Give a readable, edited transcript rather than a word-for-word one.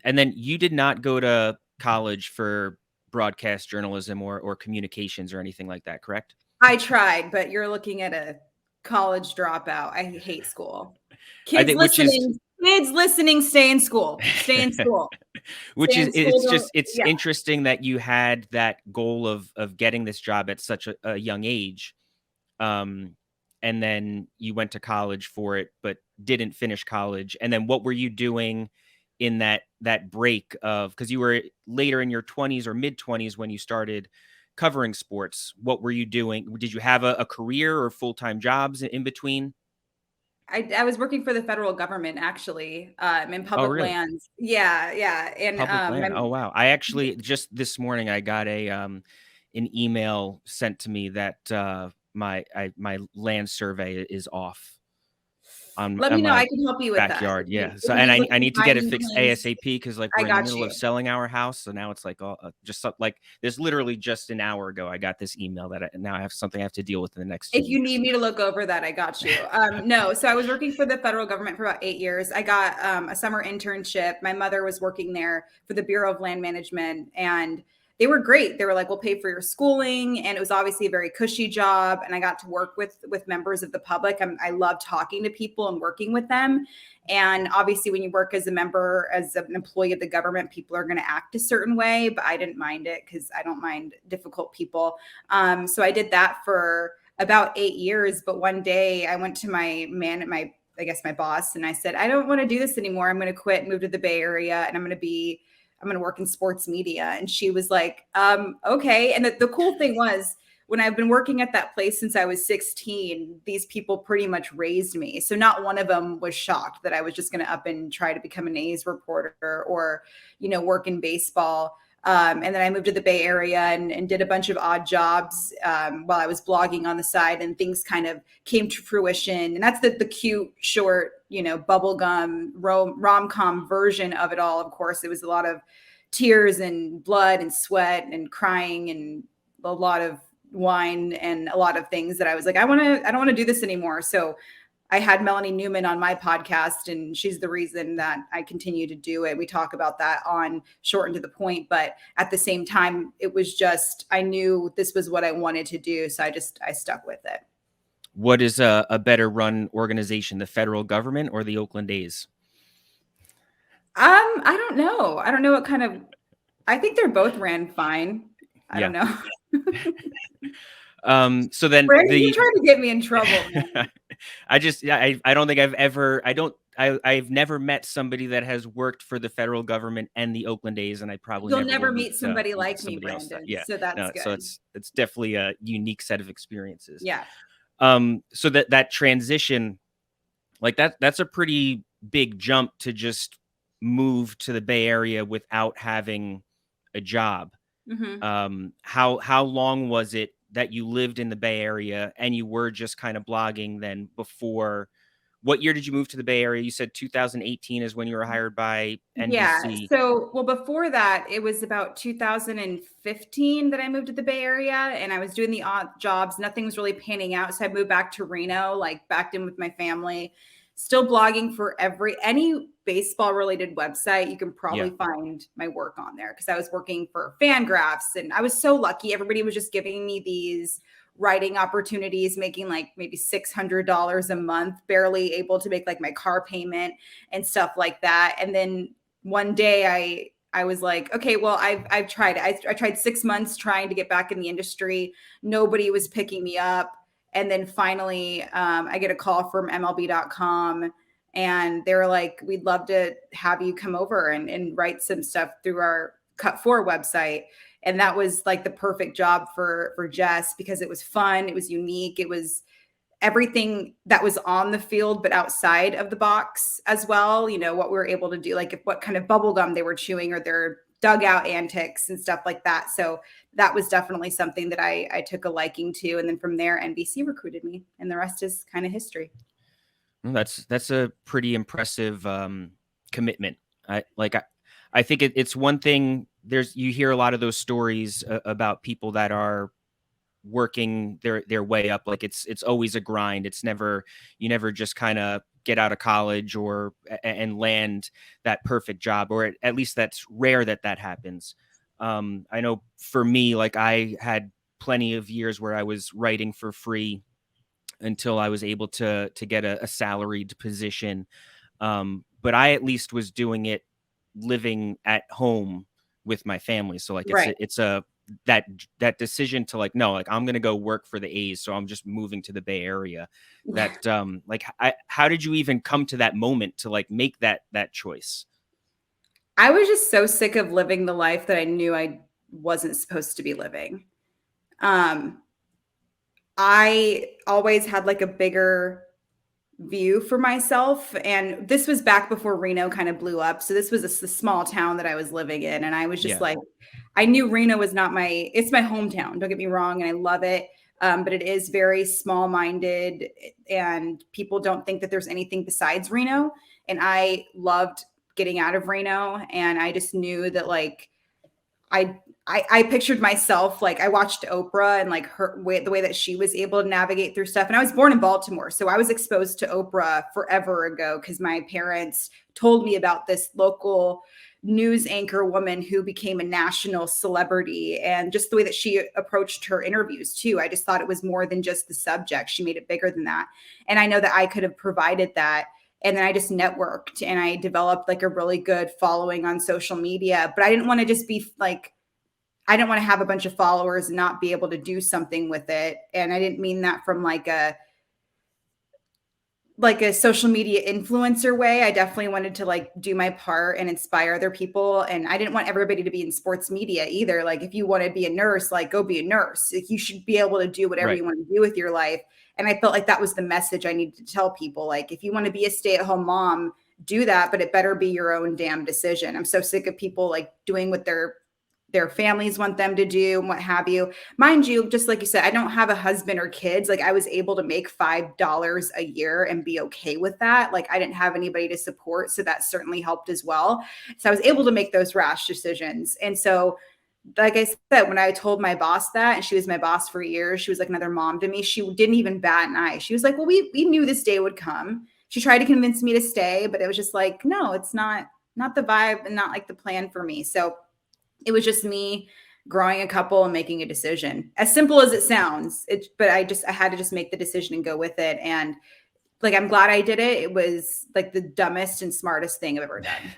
And then you did not go to college for broadcast journalism or communications or anything like that, correct? I tried, but you're looking at a college dropout. I hate school. I Kids think, which is listening, stay in school. Stay in school. which Stay is in school. it's Yeah. interesting that you had that goal of getting this job at such a young age. Um, and then you went to college for it, but didn't finish college. And then what were you doing in that break of, because you were later in your 20s or mid 20s when you started covering sports? What were you doing? Did you have a career or full-time jobs in between? I was working for the federal government actually, in Oh, public really? lands. Yeah, yeah. And Public land. Oh, wow. I actually just this morning I got an email sent to me that my land survey is off let me on know. my I can help you with that. backyard. Yeah. If So, you and need I some need to get it binding fixed plans, ASAP because like I we're in the got middle of you. selling our house. So now it's like, like this literally just an hour ago, I got this email that now I have something I have to deal with in the next 2 If you weeks. need me to look over that, I got you. No, so I was working for the federal government for about 8 years. I got a summer internship. My mother was working there for the Bureau of Land Management, and they were great. They were like, "We'll pay for your schooling," and it was obviously a very cushy job. And I got to work with members of the public. I love talking to people and working with them. And obviously, when you work as a member, as an employee of the government, people are going to act a certain way. But I didn't mind it because I don't mind difficult people. So I did that for about 8 years. But one day I went to I guess my boss, and I said, I don't want to do this anymore. I'm going to quit, move to the Bay Area, and I'm going to work in sports media. And she was like, okay. And the cool thing was, when I've been working at that place since I was 16, these people pretty much raised me. So not one of them was shocked that I was just going to up and try to become an A's reporter or, work in baseball. And then I moved to the Bay Area and did a bunch of odd jobs while I was blogging on the side, and things kind of came to fruition. And that's the cute, short, bubblegum rom-com version of it all. Of course, it was a lot of tears and blood and sweat and crying and a lot of wine and a lot of things that I was like, I don't want to do this anymore. So I had Melanie Newman on my podcast, and she's the reason that I continue to do it. We talk about that on Short and to the Point, but at the same time, it was just, I knew this was what I wanted to do. So I stuck with it. What is a better run organization, the federal government or the Oakland A's? I don't know. I don't know what kind of, I think they're both ran fine. I don't know. So then Brandon, you're trying to get me in trouble, man. I don't think I've never met somebody that has worked for the federal government and the Oakland A's, and I probably You'll never meet somebody like me, else. Brandon. Yeah. So that's good. So it's definitely a unique set of experiences. Yeah. So that transition, like that's a pretty big jump to just move to the Bay Area without having a job. Mm-hmm. How long was it that you lived in the Bay Area and you were just kind of blogging then before? What year did you move to the Bay Area? You said 2018 is when you were hired by NBC. Yeah. So, well, before that, it was about 2015 that I moved to the Bay Area, and I was doing the odd jobs. Nothing was really panning out. So I moved back to Reno, like backed in with my family, still blogging for any baseball related website. You can probably find my work on there because I was working for Fangraphs, and I was so lucky. Everybody was just giving me these writing opportunities, making like maybe $600 a month, barely able to make like my car payment and stuff like that. And then one day I was like, okay, well, I've tried it. I tried 6 months trying to get back in the industry. Nobody was picking me up. And then finally, I get a call from MLB.com, and they were like, we'd love to have you come over and write some stuff through our Cut 4 website. And that was like the perfect job for Jess because it was fun. It was unique. It was everything that was on the field, but outside of the box as well. What we were able to do, like what kind of bubble gum they were chewing or their dugout antics and stuff like that. So that was definitely something that I took a liking to. And then from there, NBC recruited me, and the rest is kind of history. That's a pretty impressive commitment. I think it's one thing. You hear a lot of those stories about people that are working their way up. Like it's always a grind. You never just kind of get out of college or and land that perfect job, or at least that's rare that that happens. I know for me, like I had plenty of years where I was writing for free until I was able to get a salaried position. But I at least was doing it living at home with my family. So like Right. it's a that that decision to like, no, like I'm gonna go work for the A's, so I'm just moving to the Bay Area. That like how did you even come to that moment to like make that choice? I was just so sick of living the life that I knew I wasn't supposed to be living. Um, I always had like a bigger view for myself. And this was back before Reno kind of blew up. So this was a small town that I was living in. And I was just Yeah. like, I knew Reno was not it's my hometown. Don't get me wrong. And I love it. But it is very small minded and people don't think that there's anything besides Reno. And I loved getting out of Reno. And I just knew that like, I I pictured myself like I watched Oprah and like the way that she was able to navigate through stuff. And I was born in Baltimore, so I was exposed to Oprah forever ago because my parents told me about this local news anchor woman who became a national celebrity, and just the way that she approached her interviews too. I just thought it was more than just the subject. She made it bigger than that. And I know that I could have provided that. And then I just networked and I developed like a really good following on social media. But I didn't want to just be like, I didn't want to have a bunch of followers and not be able to do something with it. And I didn't mean that from like a social media influencer way. I definitely wanted to like do my part and inspire other people. And I didn't want everybody to be in sports media either. Like if you want to be a nurse, like go be a nurse. Like, you should be able to do whatever Right. you want to do with your life. And I felt like that was the message I needed to tell people. Like if you want to be a stay-at-home mom, do that, but it better be your own damn decision. I'm so sick of people like doing what their families want them to do and what have you. Mind you, just like you said, I don't have a husband or kids. Like I was able to make $5 a year and be okay with that. Like I didn't have anybody to support. So that certainly helped as well. So I was able to make those rash decisions. And so, like I said, when I told my boss that, and she was my boss for years, she was like another mom to me. She didn't even bat an eye. She was like, well, we knew this day would come. She tried to convince me to stay, but it was just like, no, it's not the vibe and not like the plan for me. So it was just me growing a couple and making a decision. As simple as it sounds, but I had to just make the decision and go with it. And like, I'm glad I did it. It was like the dumbest and smartest thing I've ever done.